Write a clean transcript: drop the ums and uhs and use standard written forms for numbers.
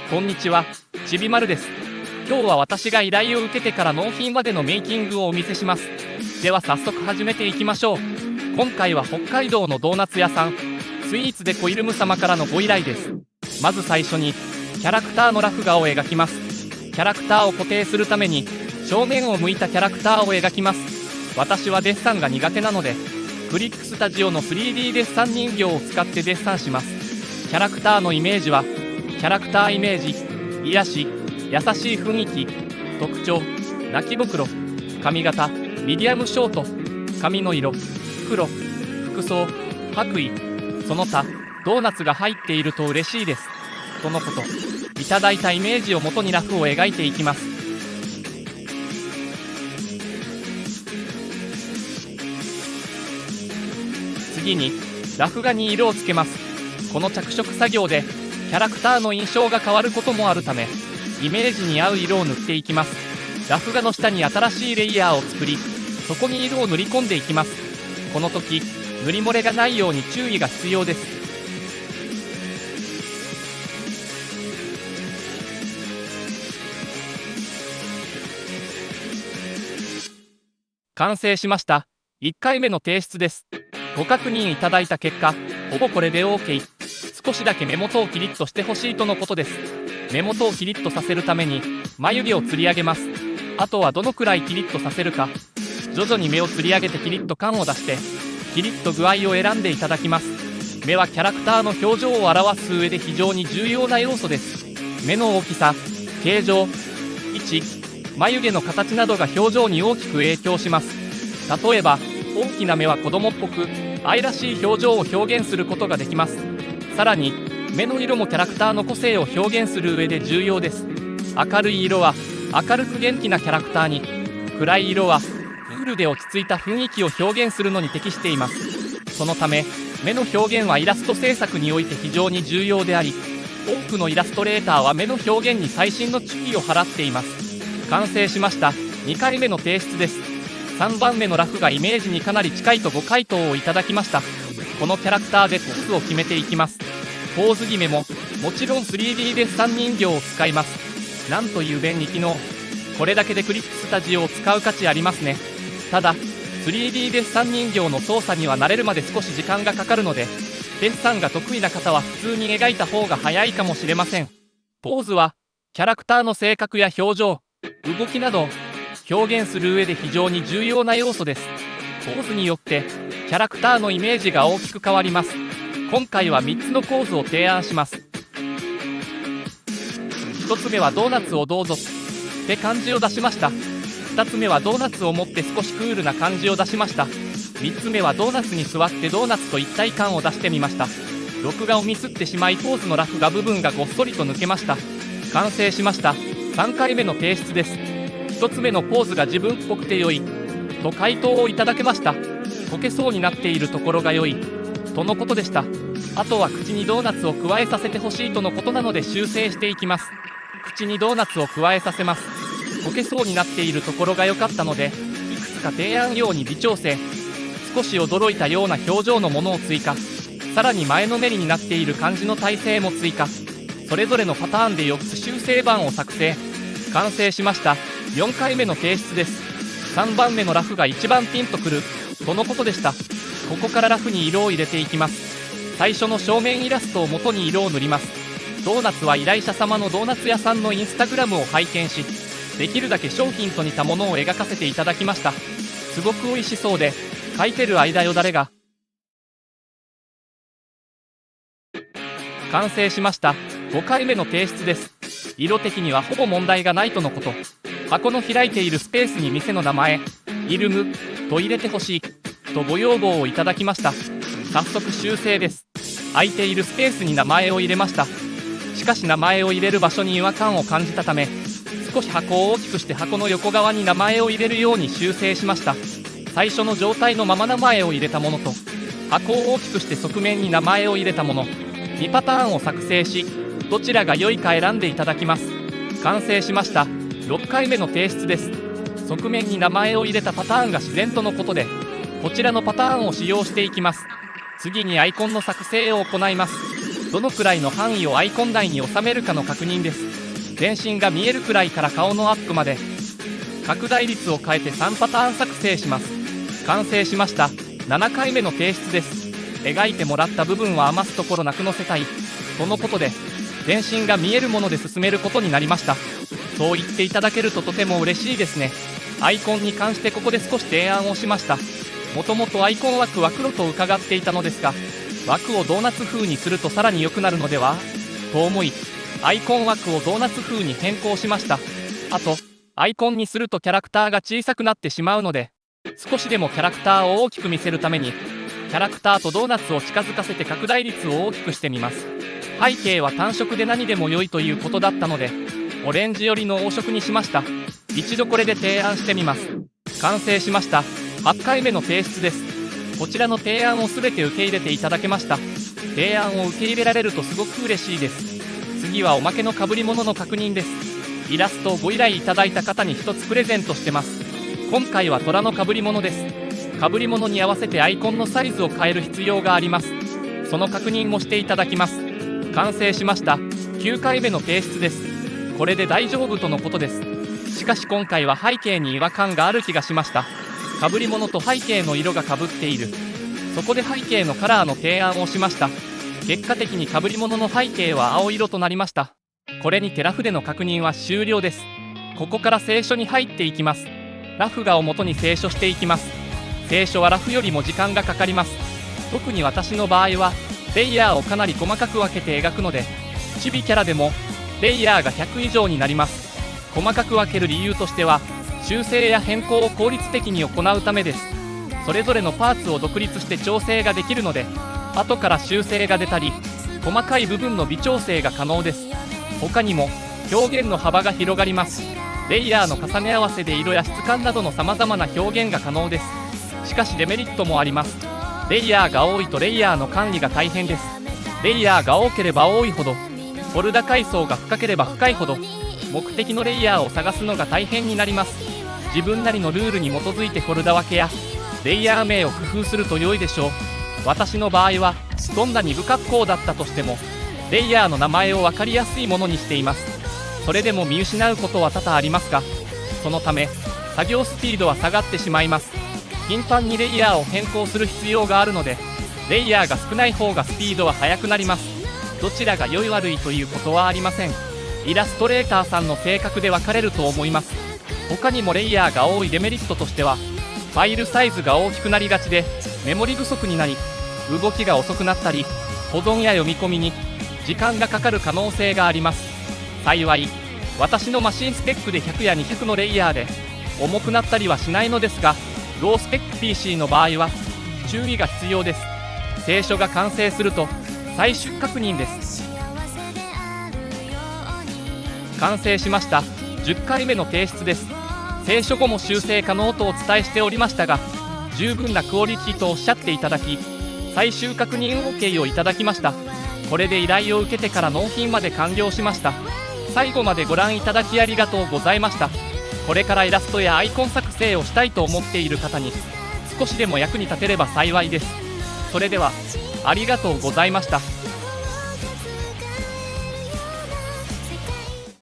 こんにちは、ちびまるです。今日は私が依頼を受けてから納品までのメイキングをお見せします。では早速始めていきましょう。今回は北海道のドーナツ屋さん、スイーツでこイルム様からのご依頼です。まず最初に、キャラクターのラフ画を描きます。キャラクターを固定するために、正面を向いたキャラクターを描きます。私はデッサンが苦手なので、クリックスタジオの 3D デッサン人形を使ってデッサンします。キャラクターのイメージは、キャラクターイメージ、癒し、優しい雰囲気、特徴、泣きぼくろ、髪型、ミディアムショート、髪の色、黒、服装、白衣、その他、ドーナツが入っていると嬉しいです。とのこと。いただいたイメージを元にラフを描いていきます。次に、ラフ画に色をつけます。この着色作業で、キャラクターの印象が変わることもあるため、イメージに合う色を塗っていきます。ラフ画の下に新しいレイヤーを作り、そこに色を塗り込んでいきます。この時、塗り漏れがないように注意が必要です。完成しました。1回目の提出です。ご確認いただいた結果、ほぼこれで OK。少しだけ目元をキリッとしてほしいとのことです。目元をキリッとさせるために眉毛を吊り上げます。あとはどのくらいキリッとさせるか、徐々に目を吊り上げてキリッと感を出してキリッと具合を選んでいただきます。目はキャラクターの表情を表す上で非常に重要な要素です。目の大きさ、形状、位置、眉毛の形などが表情に大きく影響します。例えば大きな目は子供っぽく愛らしい表情を表現することができます。さらに目の色もキャラクターの個性を表現する上で重要です。明るい色は明るく元気なキャラクターに、暗い色はクールで落ち着いた雰囲気を表現するのに適しています。そのため目の表現はイラスト制作において非常に重要であり、多くのイラストレーターは目の表現に細心の注意を払っています。完成しました。2回目の提出です。3番目のラフがイメージにかなり近いとご回答をいただきました。このキャラクターでポーズを決めていきます。ポーズ決めももちろん 3D デッサン人形を使います。なんという便利機能。これだけでクリックスタジオを使う価値ありますね。ただ 3D デッサン人形の操作には慣れるまで少し時間がかかるので、デッサンが得意な方は普通に描いた方が早いかもしれません。ポーズはキャラクターの性格や表情、動きなどを表現する上で非常に重要な要素です。ポーズによってキャラクターのイメージが大きく変わります。今回は3つのポーズを提案します。1つ目はドーナツをどうぞって感じを出しました。2つ目はドーナツを持って少しクールな感じを出しました。3つ目はドーナツに座ってドーナツと一体感を出してみました。録画をミスってしまいポーズのラフ画部分がごっそりと抜けました。完成しました。3回目の提出です。1つ目のポーズが自分っぽくて良いと回答をいただけました。溶けそうになっているところが良いとのことでした。あとは口にドーナツを加えさせてほしいとのことなので修正していきます。口にドーナツを加えさせます。溶けそうになっているところが良かったので、いくつか提案ように微調整、少し驚いたような表情のものを追加、さらに前のめりになっている感じの体勢も追加、それぞれのパターンで4つ修正版を作成。完成しました。4回目の提出です。3番目のラフが一番ピンとくるとのことでした。ここからラフに色を入れていきます。最初の正面イラストを元に色を塗ります。ドーナツは依頼者様のドーナツ屋さんのインスタグラムを拝見し、できるだけ商品と似たものを描かせていただきました。すごく美味しそうで、描いてる間よだれが。完成しました。5回目の提出です。色的にはほぼ問題がないとのこと。箱の開いているスペースに店の名前、イルムと入れてほしいとご要望をいただきました。早速修正です。空いているスペースに名前を入れました。しかし名前を入れる場所に違和感を感じたため、少し箱を大きくして箱の横側に名前を入れるように修正しました。最初の状態のまま名前を入れたものと、箱を大きくして側面に名前を入れたもの、2パターンを作成し、どちらが良いか選んでいただきます。完成しました。6回目の提出です。側面に名前を入れたパターンが自然とのことで、こちらのパターンを使用していきます。次にアイコンの作成を行います。どのくらいの範囲をアイコン内に収めるかの確認です。全身が見えるくらいから顔のアップまで拡大率を変えて3パターン作成します。完成しました。7回目の提出です。描いてもらった部分は余すところなく載せたいとのことで、全身が見えるもので進めることになりました。そう言っていただけるととても嬉しいですね。アイコンに関してここで少し提案をしました。もともとアイコン枠は黒と伺っていたのですが、枠をドーナツ風にするとさらに良くなるのではと思い、アイコン枠をドーナツ風に変更しました。あと、アイコンにするとキャラクターが小さくなってしまうので、少しでもキャラクターを大きく見せるために、キャラクターとドーナツを近づかせて拡大率を大きくしてみます。背景は単色で何でも良いということだったので、オレンジ寄りの黄色にしました。一度これで提案してみます。完成しました。8回目の提出です。こちらの提案を全て受け入れていただけました。提案を受け入れられるとすごく嬉しいです。次はおまけの被り物の確認です。イラストをご依頼いただいた方に1つプレゼントしてます。今回は虎の被り物です。被り物に合わせてアイコンのサイズを変える必要があります。その確認もしていただきます。完成しました。9回目の提出です。これで大丈夫とのことです。しかし今回は背景に違和感がある気がしました。被り物と背景の色が被っている。そこで背景のカラーの提案をしました。結果的に被り物の背景は青色となりました。これにてラフでの確認は終了です。ここから清書に入っていきます。ラフ画を元に清書していきます。清書はラフよりも時間がかかります。特に私の場合はレイヤーをかなり細かく分けて描くので、チビキャラでもレイヤーが100以上になります。細かく分ける理由としては、修正や変更を効率的に行うためです。それぞれのパーツを独立して調整ができるので、後から修正が出たり、細かい部分の微調整が可能です。他にも表現の幅が広がります。レイヤーの重ね合わせで色や質感などの様々な表現が可能です。しかしデメリットもあります。レイヤーが多いとレイヤーの管理が大変です。レイヤーが多ければ多いほど、フォルダ階層が深ければ深いほど、目的のレイヤーを探すのが大変になります。自分なりのルールに基づいてフォルダ分けやレイヤー名を工夫すると良いでしょう。私の場合はどんなに不格好だったとしてもレイヤーの名前を分かりやすいものにしています。それでも見失うことは多々ありますが、そのため作業スピードは下がってしまいます。頻繁にレイヤーを変更する必要があるので、レイヤーが少ない方がスピードは速くなります。どちらが良い悪いということはありません。イラストレーターさんの性格で分かれると思います。他にもレイヤーが多いデメリットとしては、ファイルサイズが大きくなりがちでメモリ不足になり、動きが遅くなったり、保存や読み込みに時間がかかる可能性があります。幸い私のマシンスペックで100や200のレイヤーで重くなったりはしないのですが、ロースペック PC の場合は注意が必要です。清書が完成すると最終確認です。完成しました。10回目の提出です。清書後も修正可能とお伝えしておりましたが、十分なクオリティとおっしゃっていただき、最終確認 OK をいただきました。これで依頼を受けてから納品まで完了しました。最後までご覧いただきありがとうございました。これからイラストやアイコン作成をしたいと思っている方に少しでも役に立てれば幸いです。それではありがとうございました。